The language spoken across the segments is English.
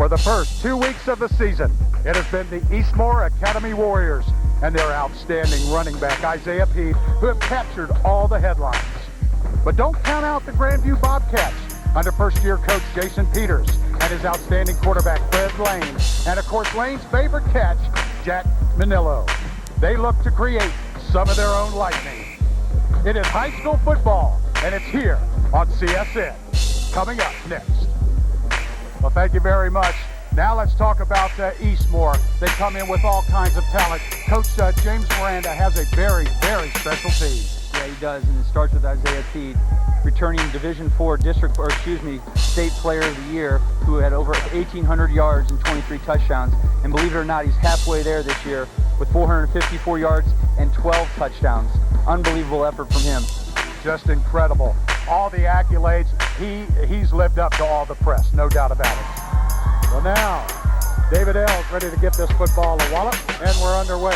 For the first 2 weeks of the season, it has been the Eastmoor Academy Warriors and their outstanding running back, Isaiah Pead, who have captured all the headlines. But don't count out the Grandview Bobcats under first-year coach Jason Peters and his outstanding quarterback, Fred Lane, and of course, Lane's favorite catch, Jack Manillo. They look to create some of their own lightning. It is high school football, and it's here on CSN. Coming up next. Well, thank you very much. Now let's talk about Eastmoor. They come in with all kinds of talent. Coach James Miranda has a very, very special team. Yeah, he does, and it starts with Isaiah Pead, returning Division IV State Player of the Year, who had over 1,800 yards and 23 touchdowns. And believe it or not, he's halfway there this year with 454 yards and 12 touchdowns. Unbelievable effort from him. Just incredible. All the accolades. He's lived up to all the press, no doubt about it. Well, now, David L's ready to give this football a wallop, and we're underway.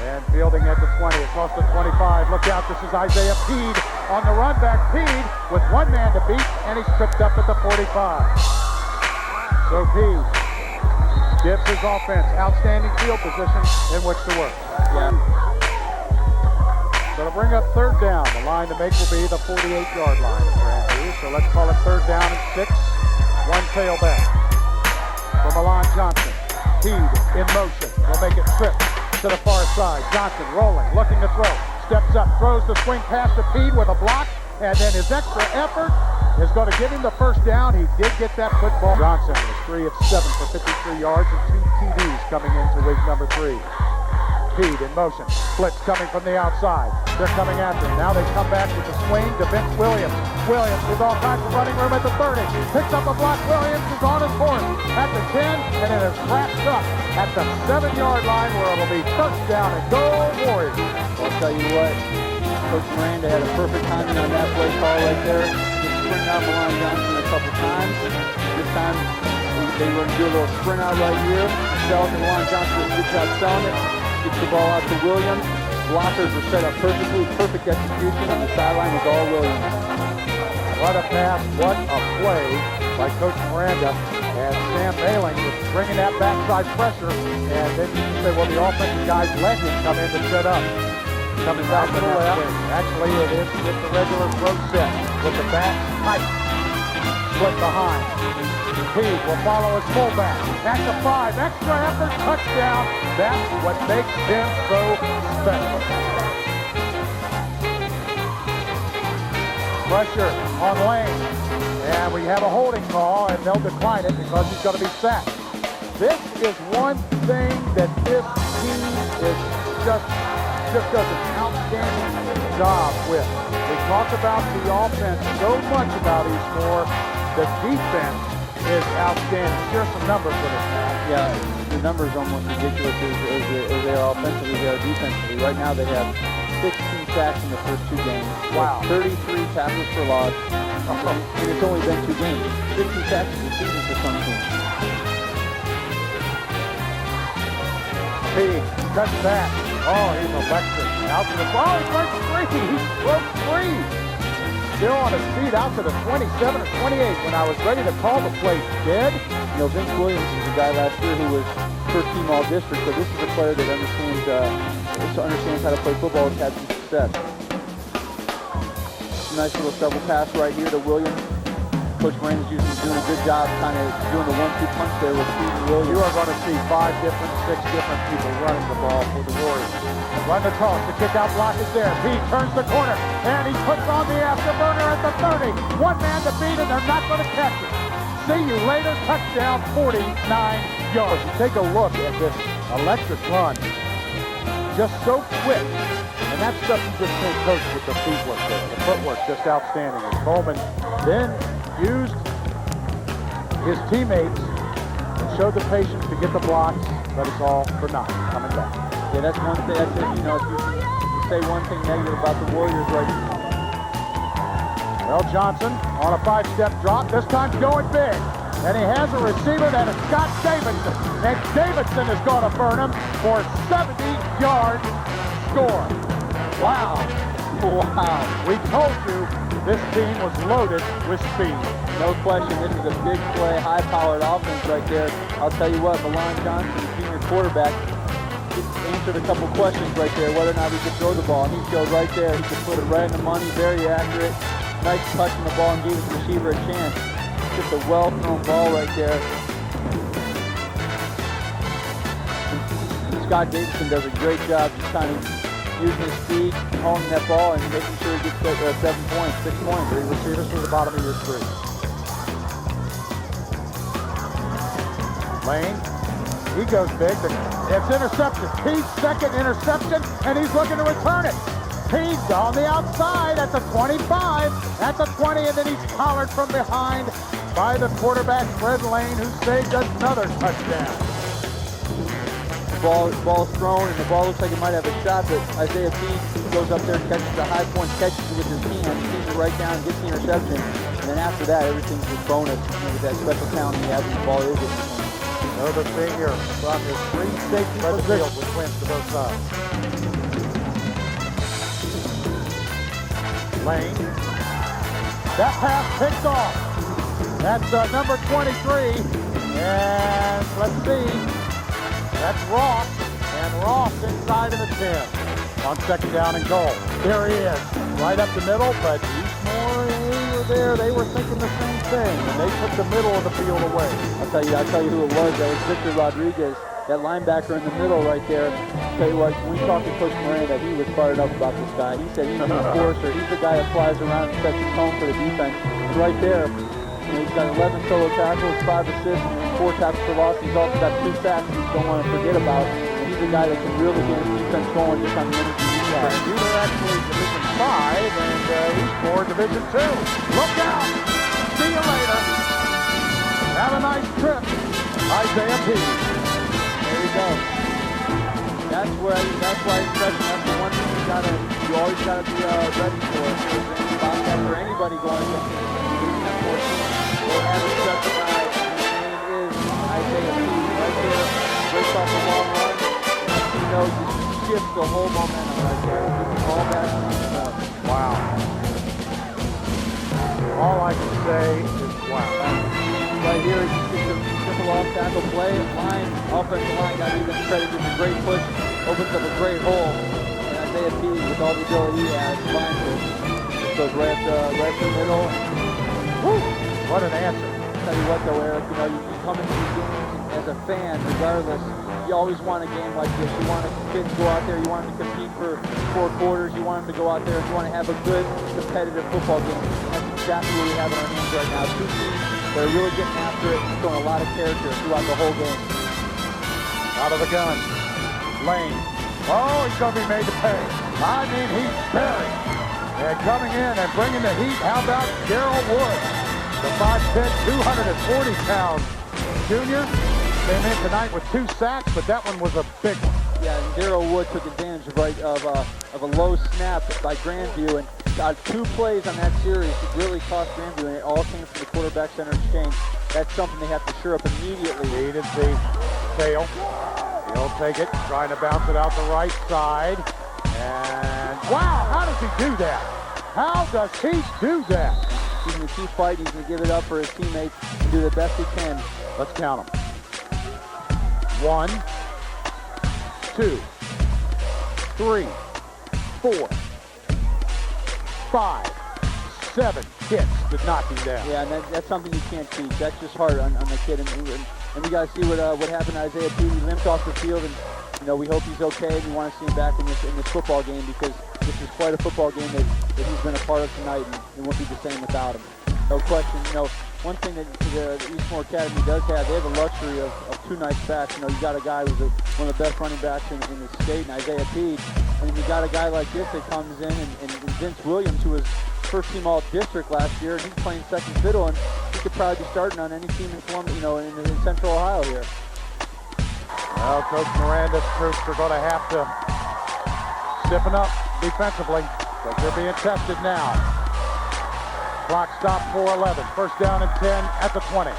And fielding at the 20, across the 25. Look out, this is Isaiah Pead on the run back. Pead with one man to beat, and he's tripped up at the 45. So Pead gives his offense outstanding field position in which to work. Yeah. So to bring up third down, the line to make will be the 48-yard line of Grandview. So let's call it third down and 6. One tailback from Alon Johnson. Pead in motion. Will make it trip to the far side. Johnson rolling, looking to throw. Steps up, throws the swing pass to Pead with a block. And then his extra effort is going to give him the first down. He did get that football. Johnson is 3 of 7 for 53 yards and 2 TDs coming into week number 3. Pead in motion. Blitz coming from the outside. They're coming after him. Now they come back with the swing to Vince Williams. Williams with all kinds of running room at the 30. Picks up a block. Williams is on his horse at the 10, and it is wrapped up at the 7-yard line where it'll be first down and go Warriors. I'll tell you what, Coach Miranda had a perfect timing on that play call right there. Just sprint out Alon Johnson a couple times. This time they were going to do a little sprint out right here. Sells and Alon Johnson did a good job selling it. Gets the ball out to Williams. Blockers were set up perfectly. Perfect execution on the sideline was all Williams. What a pass, what a play by Coach Miranda. And Sam Mailing was bringing that backside pressure. And then you can say, well, the offensive guys let him come in to set up. Coming back to the left. Actually, it is just the regular throw set with the back tight. Split behind. Pead will follow his fullback. At the 5, extra effort, touchdown. That's what makes him so special. Pressure on Lane. And we have a holding call, and they'll decline it because he's going to be sacked. This is one thing that this team is just does an outstanding job with. We talk about the offense so much about Eastmoor. The defense is outstanding. Share some numbers with us, Matt. Yeah, the numbers are almost ridiculous as they are offensively, they are defensively. Right now they have 16 sacks in the first 2 games. Wow. 33 tackles for loss. And it's only been 2 games. 50 sacks in the season for some teams. Pead cuts back. Oh, he's electric. Out to the ball. He broke free. He broke free. Still on his feet out to the 27 or 28 when I was ready to call the play dead. You know, Vince Williams is the guy last year who was first team all district, so this is a player that understands how to play football and has some success. Nice little shovel pass right here to Williams. Coach Miranda's doing a good job kind of doing the 1-2 punch there with Pead and Williams. You are going to see 6 different people running the ball for the Warriors. Run the toss, the kick-out block is there. Pead turns the corner, and he puts on the afterburner at the 30. One man to beat, and they're not going to catch it. See you later, touchdown, 49 yards. You take a look at this electric run. Just so quick. And that stuff you just can't coach with the footwork there. The footwork just outstanding. And Coleman then used his teammates and showed the patience to get the blocks, but it's all for naught coming back. Yeah, that's one thing. That's it. You know, if you say one thing negative about the Warriors right now. Well, Johnson on a 5-step drop. This time's going big. And he has a receiver that is Scott Davidson. And Davidson is going to burn him for a 70-yard score. Wow. Wow. We told you This team was loaded with speed. No question, this is a big play, high-powered offense right there. I'll tell you what, Milan Johnson, the junior quarterback, answered a couple questions right there, whether or not he could throw the ball. And he showed right there, he could put it right in the money, very accurate. Nice touch on the ball and gave his receiver a chance. Just a well-thrown ball right there. Scott Davidson does a great job just kind of using his speed, holding that ball, and making sure he gets 7 points, 6 points. 3 receivers to the bottom of your screen. Lane, he goes big. It's intercepted. Pead's second interception, and he's looking to return it. Pead on the outside at the 25, at the 20, and then he's collared from behind by the quarterback, Fred Lane, who saved another touchdown. Ball's thrown, and the ball looks like it might have a shot, but Isaiah Pead goes up there and catches the high point, catches it with his hand, sees it right down, and gets the interception. And then after that, everything's a bonus with that special talent he has when the ball is in his hand. Another senior from his free safety field with wins to both sides. Lane. That pass picked off. That's number 23. And let's see. That's Ross. And Ross inside of the 10. On second down and goal. There he is. Right up the middle, but Eastmoor, they were there. They were thinking the same thing. And they took the middle of the field away. I'll tell you who it was. That was Victor Rodriguez, that linebacker in the middle right there. I'll tell you what, when we talked to Coach Miranda, he was fired up about this guy. He said he's an enforcer. He's the guy that flies around and sets the tone for the defense. And right there, he's got 11 solo tackles, 5 assists, and 4 tackles for loss. He's also got 2 sacks you don't want to forget about. And he's a guy that can really get his defense going just on the energy he has. You were actually Division 5 and Eastmoor Division 2. Look out! See you later. Have a nice trip. Isaiah Pead. There you go. That's why he's special. That's the one thing you always gotta be ready for. Bobcat or anybody going against the Division 14. They have a special guy. His name is Isaiah Pead. Right there, breaks off a long run. You know, just shifts the whole momentum right there. All back to himself. Wow. All I can say is wow. Right here, he gets a simple off-tackle play. Offensive line got even credit. Gets a great push, opens up a great hole. And Isaiah Pead, with all the ability he has, finds it. Just goes right to the middle. Woo! What an answer. I'll tell you what, though, Eric, you come into these games as a fan, regardless. You always want a game like this. You want kids to go out there. You want them to compete for 4 quarters. You want them to go out there and you want to have a good, competitive football game. That's exactly what we have in our hands right now. 2 teams that are really getting after it and showing a lot of character throughout the whole game. Out of the gun. Lane. Oh, he's going to be made to pay. I mean, he's buried. And coming in and bringing the heat. How about Darrell Wood? The 5'10", 240-pound junior. Came in tonight with 2 sacks, but that one was a big one. Yeah, and Darrell Wood took advantage of a low snap by Grandview, and got 2 plays on that series that really cost Grandview, and it all came from the quarterback center exchange. That's something they have to shore up immediately. Needed the tail. He'll take it, trying to bounce it out the right side. And wow, how does he do that? How does he do that? He's going to keep fighting. He's going to give it up for his teammates and do the best he can. Let's count them. 1, 2, 3, 4, 5, 7 hits to knock him down. Yeah, and that's something you can't teach. That's just hard on the kid. And we got to see what happened to Isaiah Pead. He limped off the field, and we hope he's okay. And we want to see him back in this football game, because this is quite a football game that he's been a part of tonight, and it won't be the same without him. No question. One thing that the Eastmoor Academy does have, they have the luxury of 2 nice backs. You got a guy who's one of the best running backs in the state, and Isaiah Pead. And then you got a guy like this that comes in, and Vince Williams, who was first-team All-District last year, and he's playing second fiddle, and he could probably be starting on any team in Columbia, in Central Ohio here. Well, Coach Miranda's troops are going to have to stiffen up defensively, because they're being tested now. Clock stopped for 11. First down and 10 at the 20.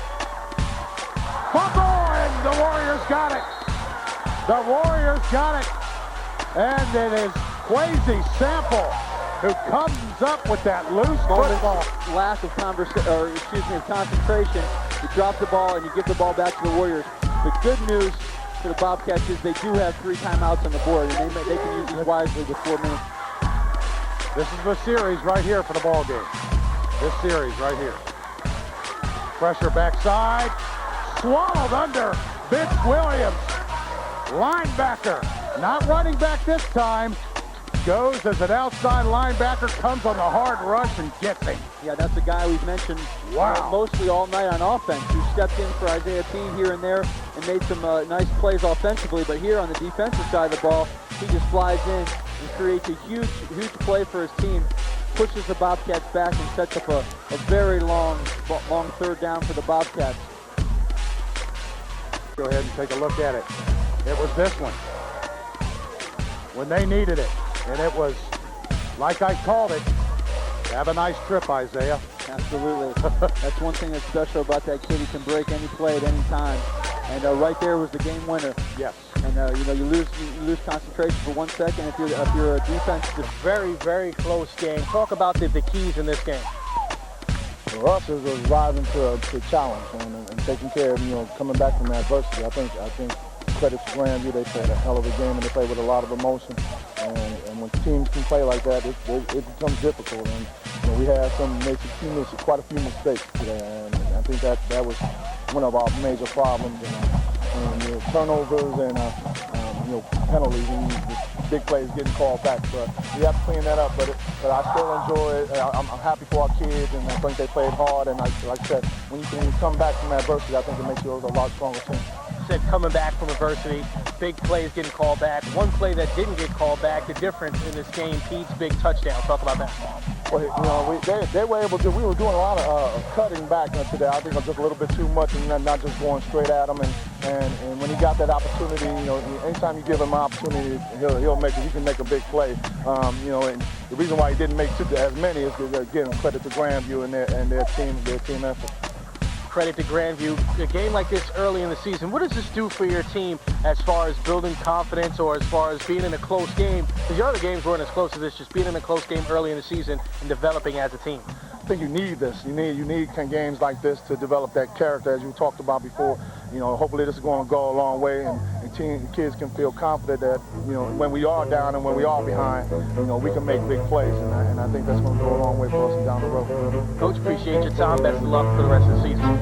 Fumble, and the Warriors got it. The Warriors got it. And it is Quasi Sample who comes up with that loose Moment football. lack of concentration. You drop the ball and you give the ball back to the Warriors. The good news for the Bobcats is they do have 3 timeouts on the board, and they can use these wisely with 4 minutes. This is the series right here for the ball game. This series right here. Pressure backside. Swallowed under. Vince Williams. Linebacker. Not running back this time. Goes as an outside linebacker. Comes on the hard rush and gets him. Yeah, that's the guy we've mentioned mostly all night on offense, who stepped in for Isaiah Pead here and there and made some nice plays offensively. But here on the defensive side of the ball, he just flies in and creates a huge play for his team. Pushes the Bobcats back and sets up a very long third down for the Bobcats. Go ahead and take a look at it. It was this one. When they needed it. And it was, like I called it, have a nice trip, Isaiah. Absolutely. That's one thing that's special about that kid. He can break any play at any time. And right there was the game winner. Yes. And you lose concentration for 1 second if you're a defense. It's a very, very close game. Talk about the keys in this game. For us, it was rising to challenge and taking care of, coming back from adversity. I think credit to Grandview, they played a hell of a game and they played with a lot of emotion. And when teams can play like that, it becomes difficult. And we had quite a few mistakes today, and I think that was one of our major problems. And turnovers and penalties and big plays getting called back. But we have to clean that up. But I still enjoy it. I'm happy for our kids, and I think they played hard. And like I said, when you come back from adversity, I think it makes you a lot stronger team. Said coming back from adversity, big plays getting called back. One play that didn't get called back, the difference in this game, Pead's big touchdown. Talk about that. Well, they were able to. We were doing a lot of cutting back today. I think just a little bit too much, and not just going straight at him. And when he got that opportunity, anytime you give him an opportunity, he can make a big play. And the reason why he didn't make as many is because again, credit to Grandview and their team effort. Credit to Grandview. A game like this early in the season, what does this do for your team as far as building confidence or as far as being in a close game? Because your other games weren't as close as this, just being in a close game early in the season and developing as a team. I think you need this. You need games like this to develop that character, as you talked about before. Hopefully this is going to go a long way, and kids can feel confident that when we are down and when we are behind, we can make big plays, and I think that's going to go a long way for us down the road. Coach, appreciate your time. Best of luck for the rest of the season.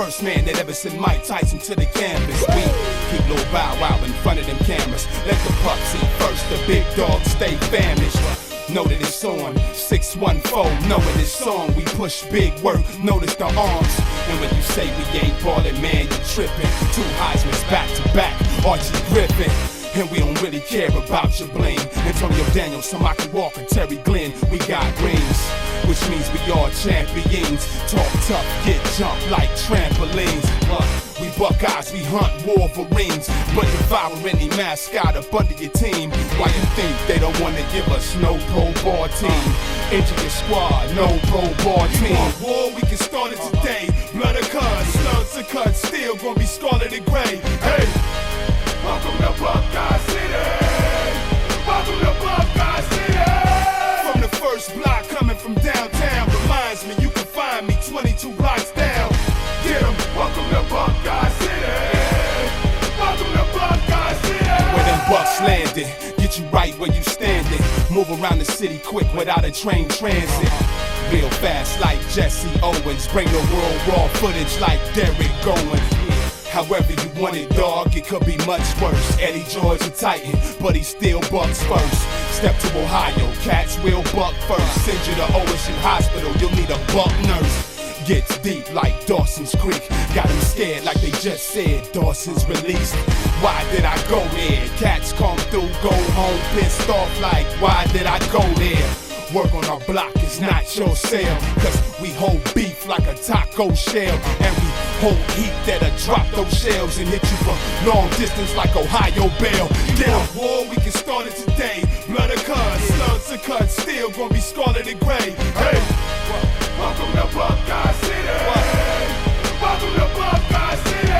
first man that ever sent Mike Tyson to the canvas. We keep Lil Bow Wow in front of them cameras. Let the pups eat first, the big dogs stay famished. Know that it's on 614, knowing this song we push big work, notice the arms. And when you say we ain't ballin', man, you trippin'. 2 Heisman's back to back, Archie Griffin. And we don't really care about your bling. Antonio Daniels, Samaki Walker, Terry Glenn, we got rings, which means we all champions. Talk tough, get jumped like trampolines. We Buckeyes, we hunt Wolverines, but devour any mascot up under your team. Why you think they don't want to give us no pro ball team? Injure your squad, no pro ball team. You want war, we can start it today. Blood of cuts, slugs to cut, still gonna be scarlet and gray. Hey, welcome to Buckeye City. Welcome to Buckeye City. From the first block coming from downtown, reminds me you can find me 22 blocks down. Get 'em, welcome to Buckeye City. Welcome to Buckeye City. Where them bucks landed, get you right where you standing. Move around the city quick without a train transit. Real fast like Jesse Owens. Bring the world raw footage like Derrick Owens. However you want it, dog, it could be much worse. Eddie George a Titan, but he still bucks first. Step to Ohio, cats will buck first. Send you to OSU Hospital, you'll need a buck nurse. Gets deep like Dawson's Creek. Got him scared like they just said Dawson's released. Why did I go there? Cats come through, go home pissed off like why did I go there? Work on our block is not your sale, cause we hold beef like a taco shell. And we hold heat that'll drop those shells and hit you from long distance like Ohio Bell. Get a war, we can start it today. Blood of cuts, slugs to cut, still gonna be scarlet and gray. Hey, welcome to Buckeye City. Welcome to Buckeye City.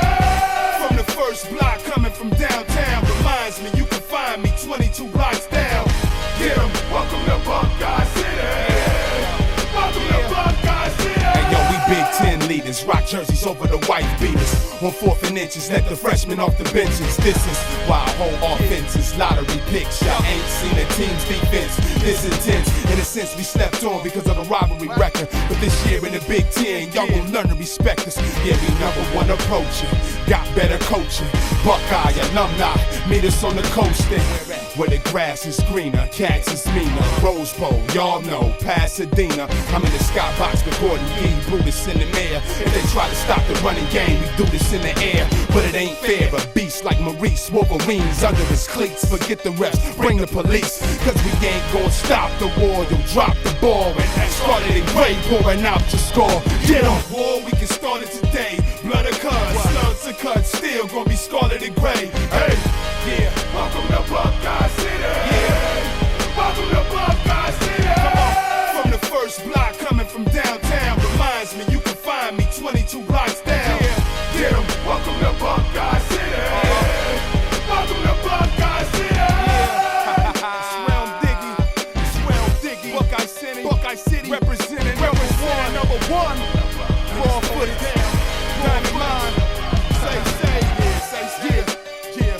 From the first block coming from downtown, reminds me you can find me 22 blocks down. Get 'em, welcome to Buckeye City. Welcome to Buckeye City. Hey yo, we Big Ten leaders, rock jerseys over the white beaters. 1/4 in inches, let the freshmen off the benches. This is why our whole offense is lottery picks. Y'all ain't seen a team's defense this intense. In a sense, we slept on because of the rivalry record. But this year in the Big Ten, y'all gon' learn to respect us. Yeah, we #1 approaching, got better coaching. Buckeye alumni, meet us on the coastin', where the grass is greener, cats is meaner. Rose Bowl, y'all know, Pasadena. I'm in the skybox with Gordon Gee, Brutus in the mayor. If they try to stop the running game, we do this in the air. But it ain't fair, a beast like Maurice, Wolverines under his cleats. Forget the refs, bring the police, cause we ain't gon' stop the war. You'll drop the ball and started in gray, pouring out your score. Get on war, we can start it today. Blood of cuts, slugs to cut, still gonna be scarlet and gray. Hey, yeah, welcome to Buckeye City. Yeah, welcome to Buckeye City. Come on. From the first block coming from downtown, reminds me you can find me 22 blocks down. Yeah, get 'em, welcome to Buckeye City. Welcome to Buckeye City. Diggy, Buckeye City, representing number one. Raw footage down, diamond line, say, yeah,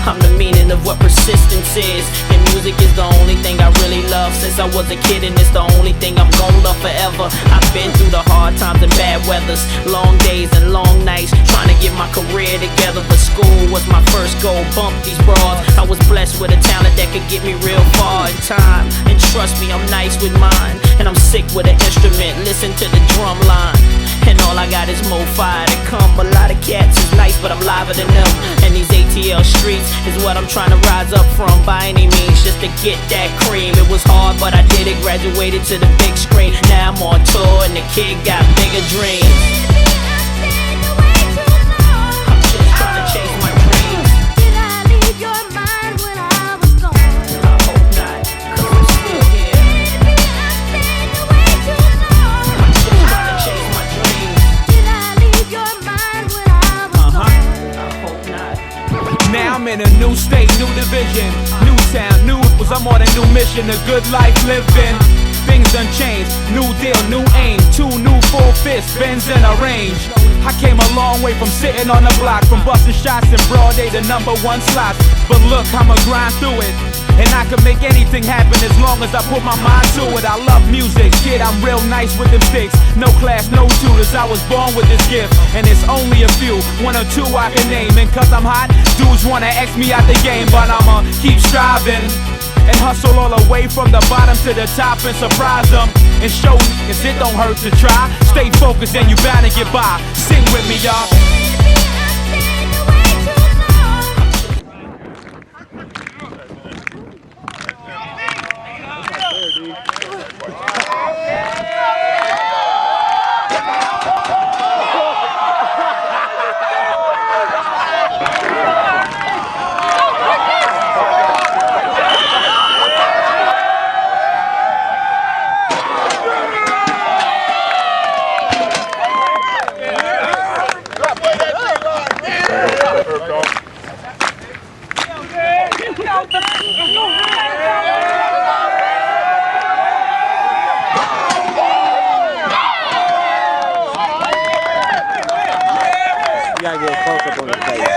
I'm the meaning of what persistence is. And music is the only thing I really love since I was a kid, and it's the only thing I'm gon' love forever. I've been through the hard times and bad weathers, long days and long nights, trying to get my career together. But school was my first goal, bump these broads. I was blessed with a talent that could get me real far in time. And trust me, I'm nice with mine, and I'm sick with an instrument. Listen to the drum line, and all I got is more fire to come. A lot of cats is nice, but I'm liver than them. And these ATL streets is what I'm trying to rise up from by any means, just to get that cream. It was hard, but I did it, graduated to the big screen. Now I'm on tour, and the kid got bigger dreams. I'm just trying to chase my dreams. Did I leave your mind when I was gone? I hope not, 'cause I'm still here. I stayed away too long. I'm just trying to chase my dreams. Did I leave your mind when I was gone? I hope not. Now I'm in a new state, new division, new town, new was I'm on a new mission, a good life living. Things done changed, new deal, new aim, 2 new full fists, Benz in a range. I came a long way from sitting on the block, from busting shots in broad day to #1 slots. But look, I'ma grind through it, and I can make anything happen as long as I put my mind to it. I love music, kid, I'm real nice with them sticks. No class, no tutors, I was born with this gift. And it's only a few, 1 or 2 I can name. And 'cause I'm hot, dudes wanna X me out the game. But I'ma keep striving and hustle all the way from the bottom to the top and surprise them. And show niggas it don't hurt to try. Stay focused and you bound to get by. Sing with me, y'all. You gotta get a close-up on his face.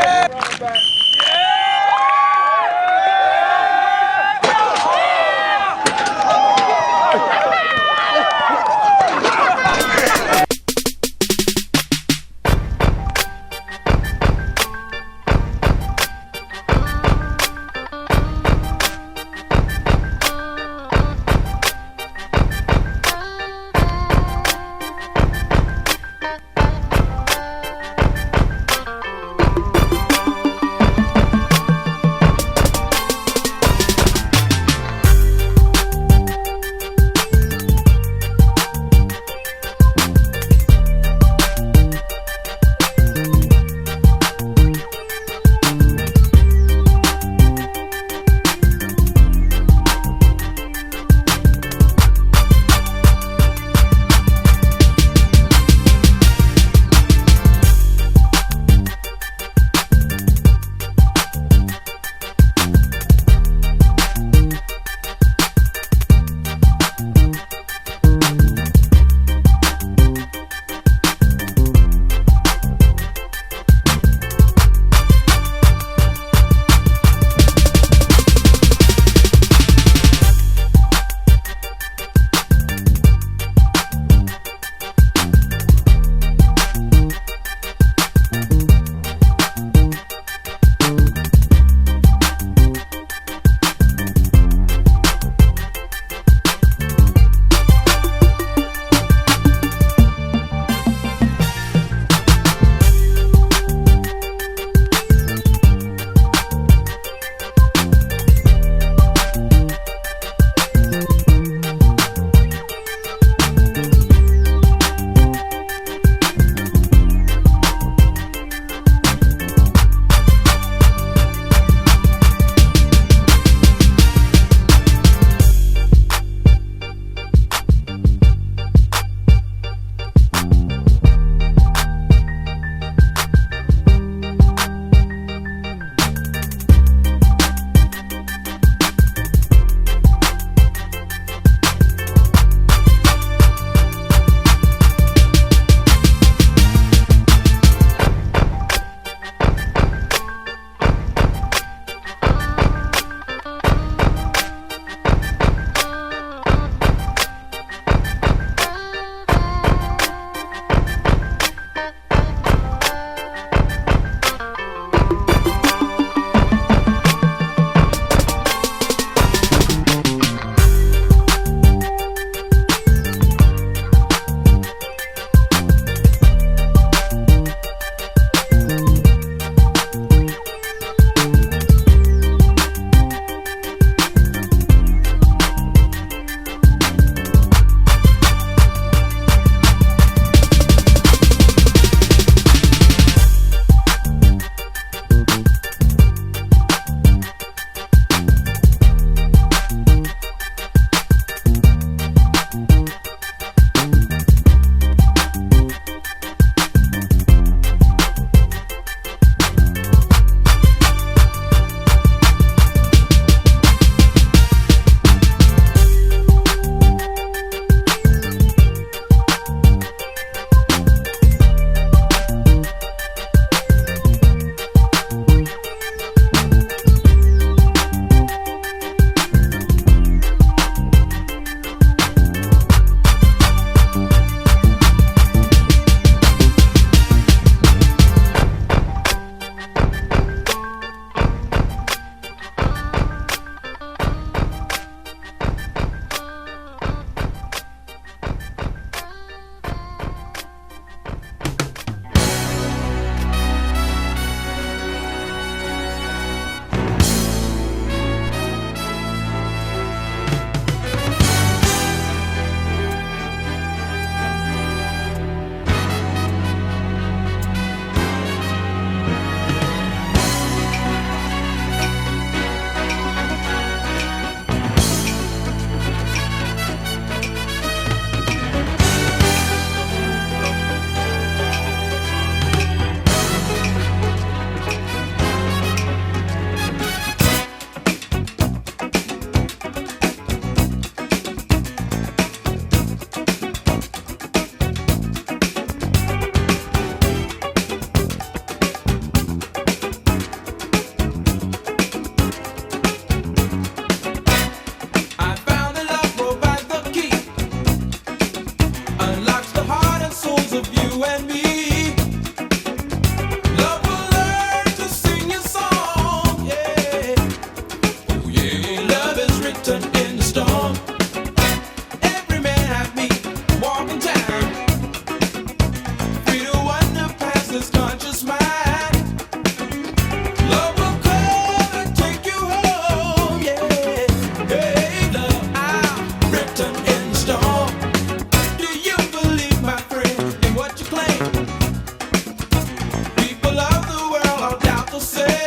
say